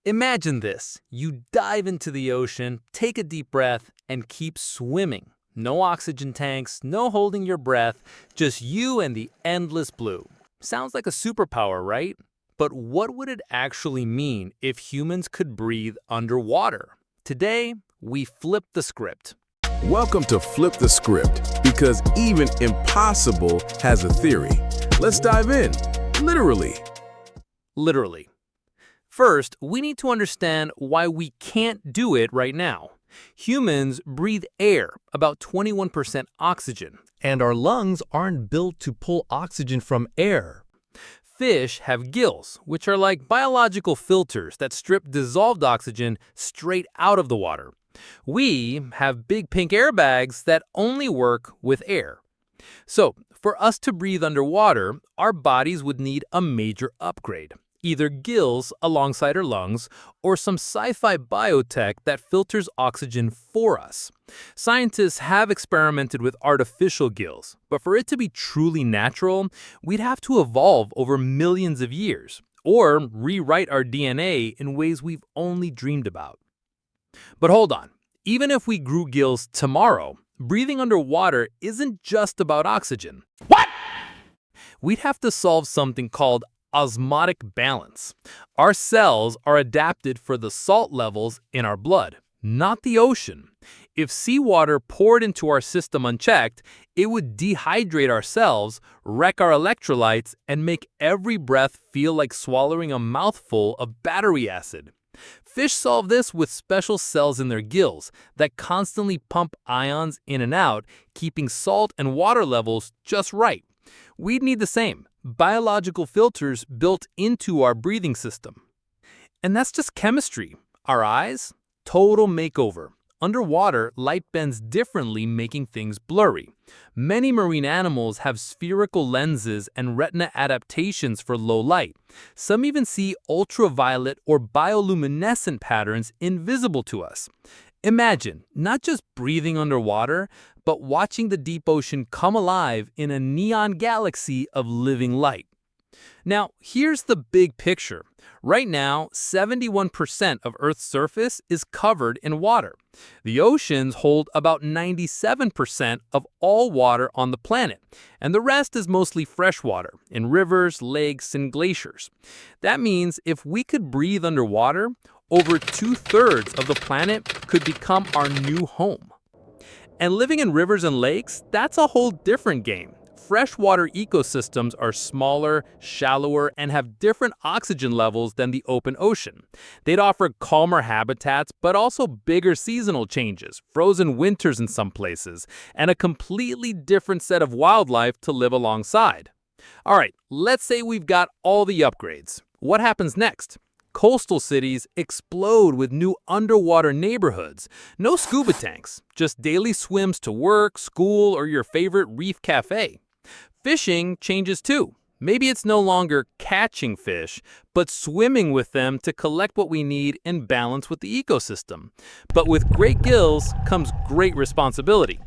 Imagine this. You dive into the ocean, take a deep breath, and keep swimming. No oxygen tanks, no holding your breath, just you and the endless blue. Sounds like a superpower, right? But what would it actually mean if humans could breathe underwater? Today, we flip the script. Welcome to Flip the Script, because even impossible has a theory. Let's dive in, literally. Literally. First, we need to understand why we can't do it right now. Humans breathe air, about 21% oxygen. And our lungs aren't built to pull oxygen from air. Fish have gills, which are like biological filters that strip dissolved oxygen straight out of the water. We have big pink airbags that only work with air. So, for us to breathe underwater, our bodies would need a major upgrade. Either gills alongside our lungs, or some sci-fi biotech that filters oxygen for us. Scientists have experimented with artificial gills, but for it to be truly natural, we'd have to evolve over millions of years, or rewrite our DNA in ways we've only dreamed about. But hold on, even if we grew gills tomorrow, breathing underwater isn't just about oxygen. What? We'd have to solve something called osmotic balance. Our cells are adapted for the salt levels in our blood, not the ocean. If seawater poured into our system unchecked, it would dehydrate our cells, wreck our electrolytes, and make every breath feel like swallowing a mouthful of battery acid. Fish solve this with special cells in their gills that constantly pump ions in and out, keeping salt and water levels just right. We'd need the same, biological filters built into our breathing system. And that's just chemistry. Our eyes? Total makeover. Underwater, light bends differently, making things blurry. Many marine animals have spherical lenses and retina adaptations for low light. Some even see ultraviolet or bioluminescent patterns invisible to us. Imagine not just breathing underwater, but watching the deep ocean come alive in a neon galaxy of living light. Now, here's the big picture. Right now, 71% of Earth's surface is covered in water. The oceans hold about 97% of all water on the planet, and the rest is mostly freshwater, in rivers, lakes, and glaciers. That means if we could breathe underwater, over 2/3 of the planet could become our new home. And living in rivers and lakes, that's a whole different game. Freshwater ecosystems are smaller, shallower, and have different oxygen levels than the open ocean. They'd offer calmer habitats, but also bigger seasonal changes, frozen winters in some places, and a completely different set of wildlife to live alongside. All right, let's say we've got all the upgrades. What happens next? Coastal cities explode with new underwater neighborhoods. No scuba tanks, just daily swims to work, school, or your favorite reef cafe. Fishing changes too. Maybe it's no longer catching fish, but swimming with them to collect what we need in balance with the ecosystem. But with great gills comes great responsibility.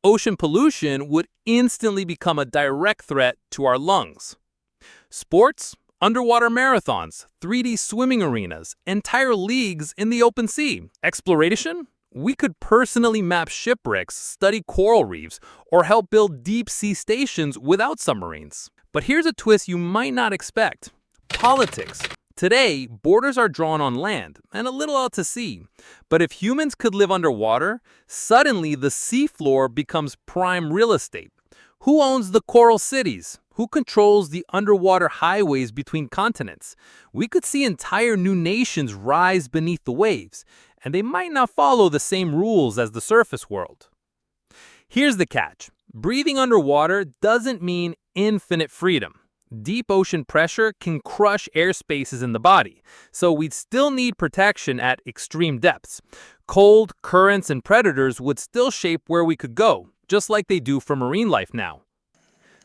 Ocean pollution would instantly become a direct threat to our lungs. Sports? Underwater marathons, 3D swimming arenas, entire leagues in the open sea. Exploration? We could personally map shipwrecks, study coral reefs, or help build deep-sea stations without submarines. But here's a twist you might not expect. Politics. Today, borders are drawn on land and a little out to sea. But if humans could live underwater, suddenly the seafloor becomes prime real estate. Who owns the coral cities? Who controls the underwater highways between continents? We could see entire new nations rise beneath the waves, and they might not follow the same rules as the surface world. Here's the catch. Breathing underwater doesn't mean infinite freedom. Deep ocean pressure can crush air spaces in the body, so we'd still need protection at extreme depths. Cold, currents, and predators would still shape where we could go, just like they do for marine life now.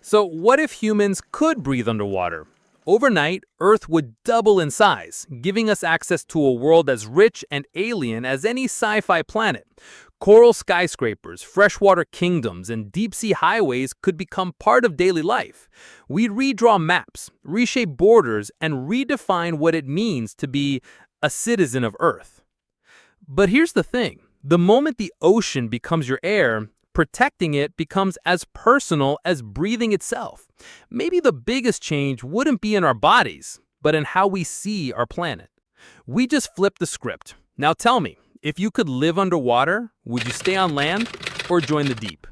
So what if humans could breathe underwater? Overnight, Earth would double in size, giving us access to a world as rich and alien as any sci-fi planet. Coral skyscrapers, freshwater kingdoms, and deep-sea highways could become part of daily life. We'd redraw maps, reshape borders, and redefine what it means to be a citizen of Earth. But here's the thing. The moment the ocean becomes your air, protecting it becomes as personal as breathing itself. Maybe the biggest change wouldn't be in our bodies, but in how we see our planet. We just flipped the script. Now tell me, if you could live underwater, would you stay on land or join the deep?